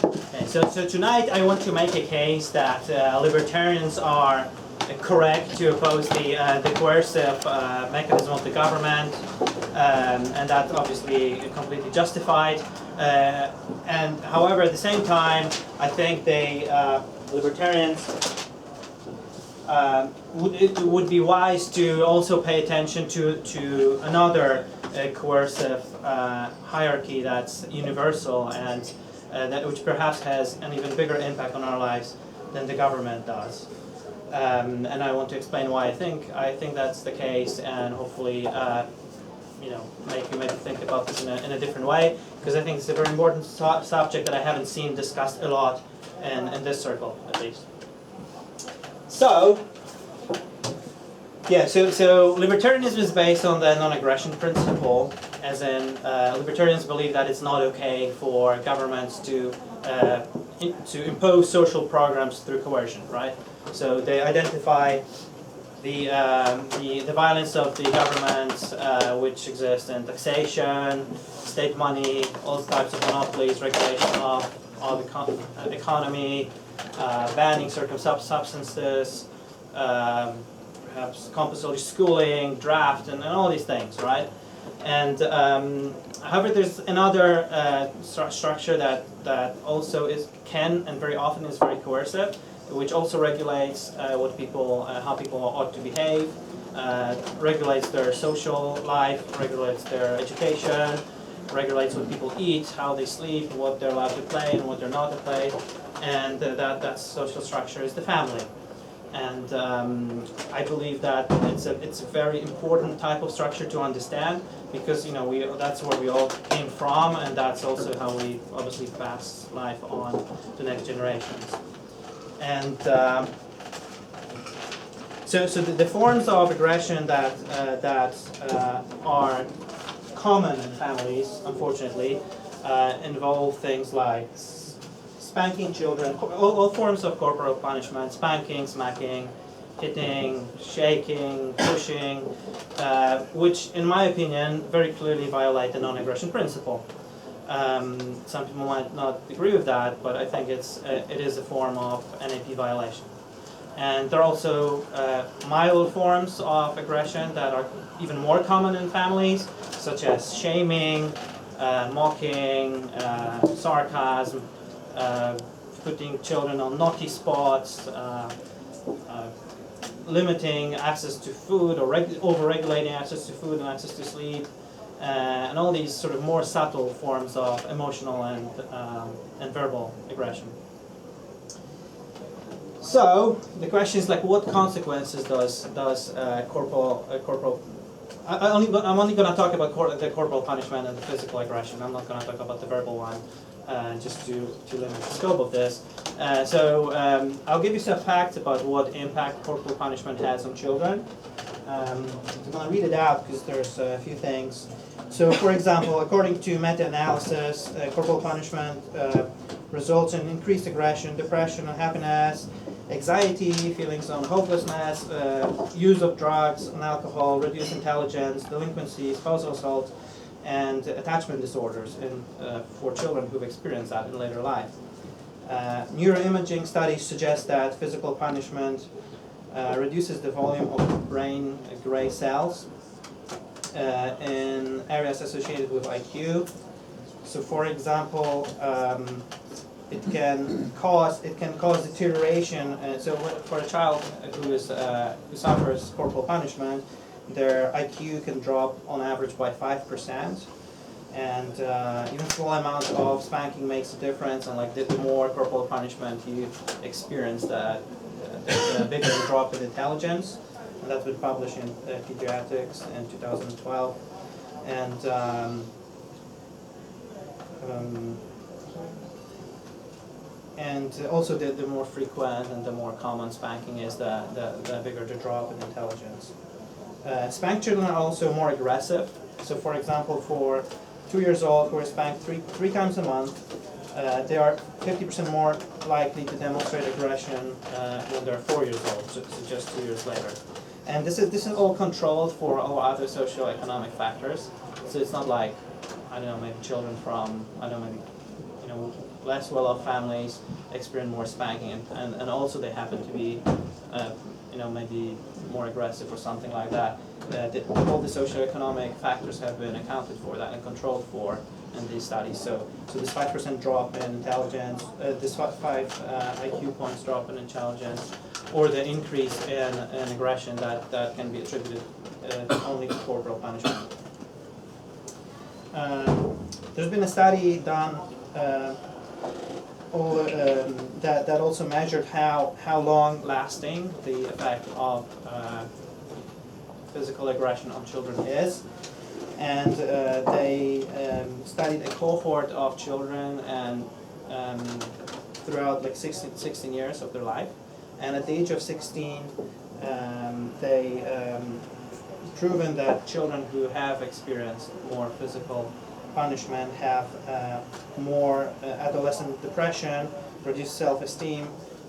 Okay, so tonight I want to make a case that libertarians are correct to oppose the coercive mechanism of the government, and that's obviously completely justified. And however, at the same time, I think they libertarians it would be wise to also pay attention to another coercive hierarchy that's universal and which perhaps has an even bigger impact on our lives than the government does. And I want to explain why I think that's the case, and hopefully make you maybe think about this in a different way, because I think it's a very important subject that I haven't seen discussed a lot in this circle, at least. So, yeah, so libertarianism is based on the non-aggression principle, as in libertarians believe that it's not okay for governments to impose social programs through coercion, right? So they identify the violence of the government, which exists in taxation, state money, all types of monopolies, regulation of the economy, banning certain substances, perhaps compulsory schooling, draft, and all these things, right? And however, there's another structure that also can and very often is very coercive, which also regulates how people ought to behave, regulates their social life, regulates their education, regulates what people eat, how they sleep, what they're allowed to play and what they're not to play, and that social structure is the family. And I believe that it's a very important type of structure to understand, because that's where we all came from, and that's also how we obviously pass life on to next generations. And so the forms of aggression that are common in families, unfortunately, involve things like spanking children, all forms of corporal punishment, spanking, smacking, hitting, shaking, pushing, which, in my opinion, very clearly violate the non-aggression principle. Some people might not agree with that, but I think it is a form of NAP violation. And there are also mild forms of aggression that are even more common in families, such as shaming, mocking, sarcasm, putting children on naughty spots, limiting access to food, or over-regulating access to food and access to sleep, and all these sort of more subtle forms of emotional and verbal aggression. So the question is, like, what consequences does corporal I'm only going to talk about the corporal punishment and the physical aggression. I'm not going to talk about the verbal one, just to limit the scope of this. So I'll give you some facts about what impact corporal punishment has on children. I'm going to read it out because there's a few things. So, for example, according to meta-analysis, corporal punishment results in increased aggression, depression, unhappiness, anxiety, feelings of hopelessness, use of drugs and alcohol, reduced intelligence, delinquency, spousal assault, and attachment disorders for children who've experienced that in later life. Neuroimaging studies suggest that physical punishment reduces the volume of brain gray cells in areas associated with IQ. So, for example, it can cause deterioration. So, for a child who suffers corporal punishment, their IQ can drop on average by 5%, and even small amount of spanking makes a difference. And like the more corporal punishment you experience, the bigger the drop in intelligence. And that was published in Pediatrics in 2012, and also the more frequent and the more common spanking is, the bigger the drop in intelligence. Spanked children are also more aggressive. So, for example, for 2 years old who are spanked three times a month, they are 50% more likely to demonstrate aggression when they're 4 years old, so just 2 years later. And this is all controlled for all other socio-economic factors. So it's not like, I don't know, maybe children from, I don't know, maybe less well-off families experience more spanking, and also they happen to be maybe more aggressive or something like that. All the socioeconomic factors have been accounted for that and controlled for in these studies. So this 5% drop in intelligence, this 5 IQ points drop in intelligence, or the increase in aggression that can be attributed only to corporal punishment. There's been a study done that also measured how long lasting the effect of physical aggression on children is, and they studied a cohort of children and throughout like 16 years of their life, and at the age of 16 they proven that children who have experienced more physical punishment have more adolescent depression, reduced self-esteem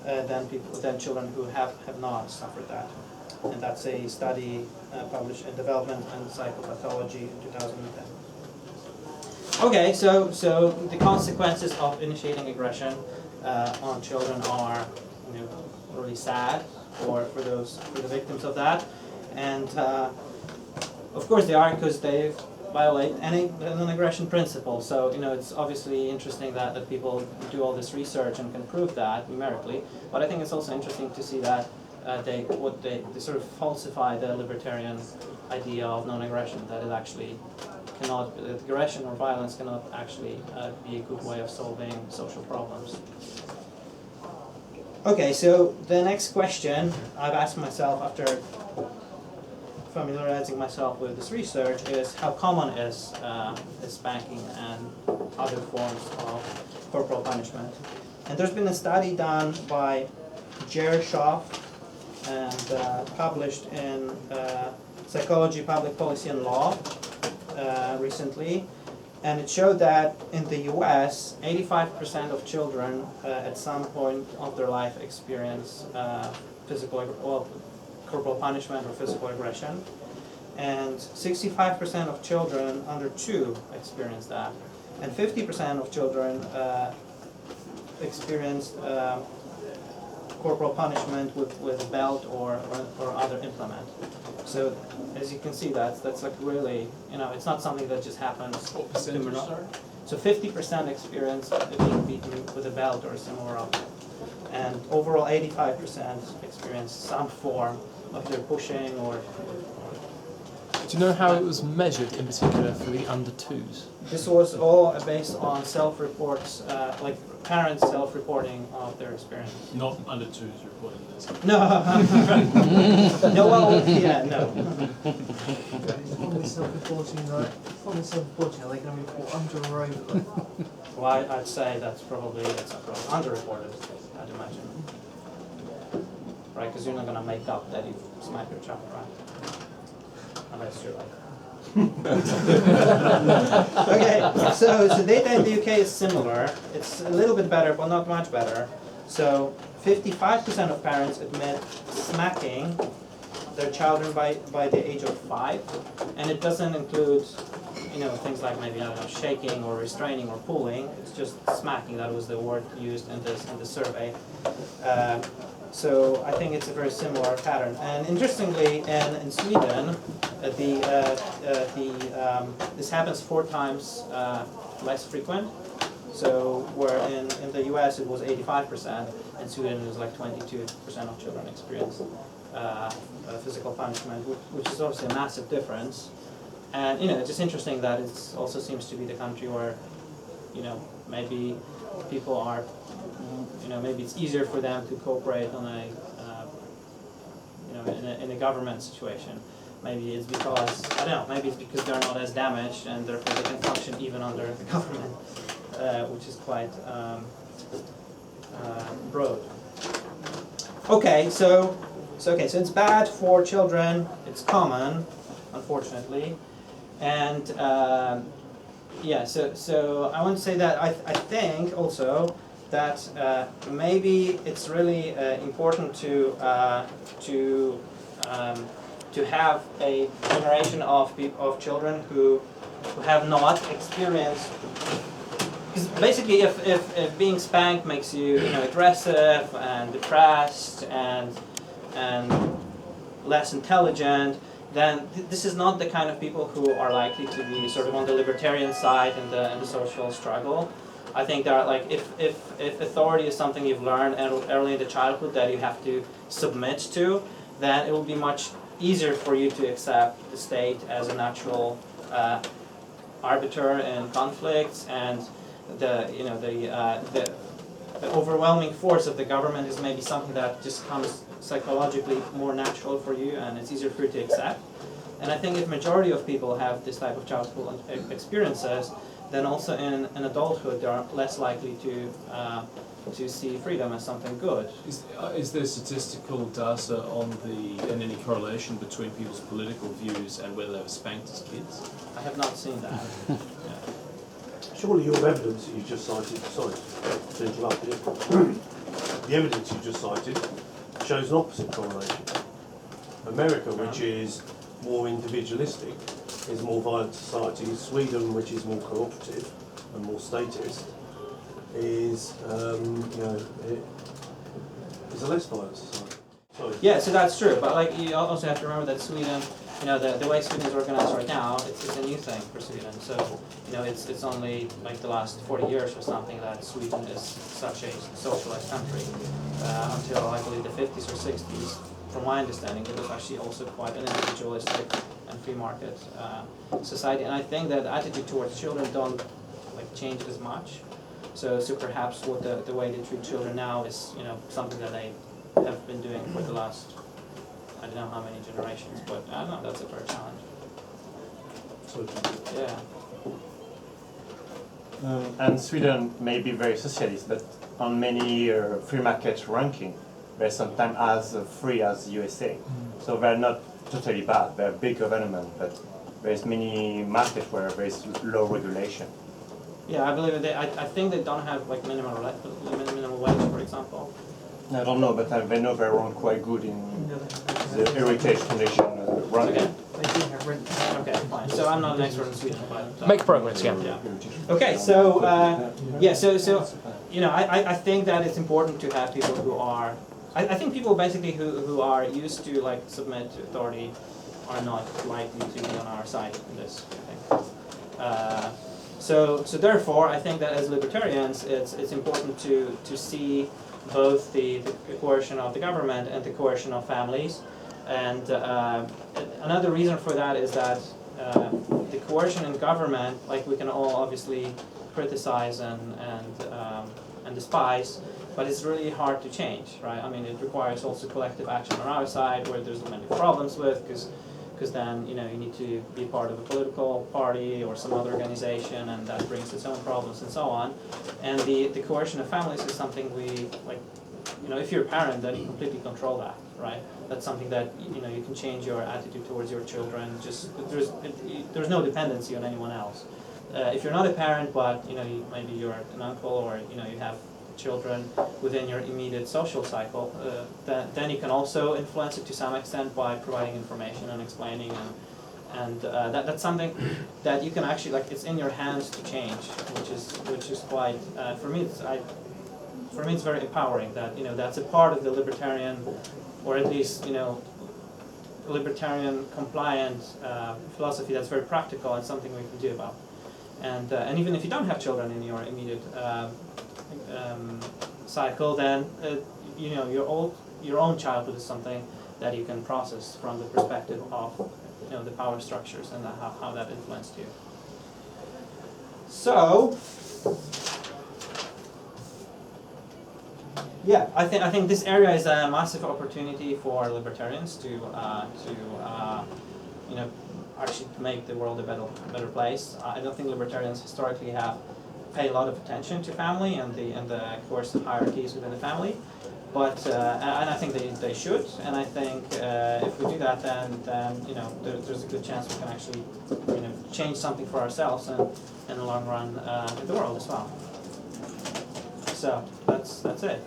than children who have not suffered that. And that's a study published in Development and Psychopathology in 2010. Okay, so the consequences of initiating aggression on children are really sad for the victims of that, and of course they are, because they violate any non-aggression principle. So it's obviously interesting that people do all this research and can prove that numerically. But I think it's also interesting to see that they sort of falsify the libertarian idea of non-aggression, that it actually cannot, that aggression or violence cannot actually be a good way of solving social problems. Okay, so the next question I've asked myself after familiarizing myself with this research is how common is spanking and other forms of corporal punishment. And there's been a study done by Jershoff and published in Psychology, Public Policy and Law recently, and it showed that in the US, 85% of children at some point of their life experience corporal punishment or physical aggression, and 65% of children under 2 experience that, and 50% of children experienced corporal punishment with a belt or other implement. So as you can see, that's like really, it's not something that just happens. What percentage, sorry? So 50% experience being beaten with a belt or a similar object, and overall 85% experience some form of either pushing or. Do you know how it was measured in particular for the under 2s? This was all based on self-reports, like parents self-reporting of their experience. Not under 2s reporting this. No. No, well, yeah, no. Only self-reporting, are they going to report under or over? Well, I'd say it's probably underreported, I'd imagine. Right, because you're not going to make up that you smack your child, right? Unless you're like. Okay, so data in the UK is similar. It's a little bit better, but not much better. So 55% of parents admit smacking their children by the age of 5, and it doesn't include things like maybe shaking or restraining or pulling. It's just smacking. That was the word used in the survey. So I think it's a very similar pattern. And interestingly, in Sweden, this happens 4 times less frequent. So where in the US it was 85%, in Sweden it was like 22% of children experience physical punishment, which is obviously a massive difference. And it's just interesting that it also seems to be the country where maybe people are. Maybe it's easier for them to cooperate on in a government situation. Maybe it's because, I don't know, maybe it's because they're not as damaged and therefore they can function even under the government, which is quite broad. Okay, so it's bad for children, it's common, unfortunately, and so I want to say that I think also that maybe it's really important to have a generation of children who have not experienced because basically, if being spanked makes you, aggressive and depressed and less intelligent, then this is not the kind of people who are likely to be sort of on the libertarian side in the social struggle. I think that like if authority is something you've learned early in the childhood that you have to submit to, then it will be much easier for you to accept the state as a natural arbiter in conflicts, and the overwhelming force of the government is maybe something that just comes psychologically more natural for you, and it's easier for you to accept. And I think if majority of people have this type of childhood experiences, then also in adulthood they are less likely to see freedom as something good. Is there statistical data on and any correlation between people's political views and whether they were spanked as kids? I have not seen that. Surely your evidence that you just cited, sorry to interrupt you, the evidence you just cited shows an opposite correlation. America, which is more individualistic, is a more violent society. Sweden, which is more cooperative and more statist, is is a less violent society. Sorry. Yeah, so that's true, but like you also have to remember that Sweden, the way Sweden is organized right now, it's a new thing for Sweden. So it's only like the last 40 years or something that Sweden is such a socialist country. Until I believe the 50s or 60s, from my understanding, it was actually also quite an individualistic and free market society. And I think that attitude towards children don't like change as much. So perhaps what the way they treat children now is something that they have been doing for the last I don't know how many generations, but I don't know, that's a fair challenge. Yeah. And Sweden may be very socialist, but on many free market ranking, they're sometimes as free as USA. So they're not totally bad. They're big government, but there's many markets where there's low regulation. Yeah, I believe I think they don't have like minimum wage, for example. I don't know, but they know they run quite good in the heritage foundation running. Okay. They do have rent. Okay, fine. So I'm not an expert in Sweden, but Make progress, yeah. Okay, so I think that it's important to have people who are. I think people basically who are used to like submit to authority are not likely to be on our side in this thing. So therefore, I think that as libertarians, it's important to see both the coercion of the government and the coercion of families. And another reason for that is that the coercion in government, like we can all obviously criticize and despise, but it's really hard to change, right? I mean, it requires also collective action on our side, where there's many problems with, because then you need to be part of a political party or some other organization, and that brings its own problems and so on. And the coercion of families is something we like. If you're a parent, then you completely control that, right? That's something that you can change your attitude towards your children. Just there's no dependency on anyone else. If you're not a parent, but maybe you're an uncle or you have children within your immediate social cycle, then you can also influence it to some extent by providing information and explaining, and that's something that you can actually it's in your hands to change, which is quite for me it's very empowering that that's a part of the libertarian, or at least libertarian compliant philosophy that's very practical and something we can do about. And even if you don't have children in your immediate cycle, then your own childhood is something that you can process from the perspective of the power structures and how that influenced you. So yeah, I think this area is a massive opportunity for libertarians to actually make the world a better place. I don't think libertarians historically have paid a lot of attention to family and the coercive hierarchies within the family, but and I think they should. And I think if we do that, then there's a good chance we can actually change something for ourselves and in the long run the world as well. So that's it.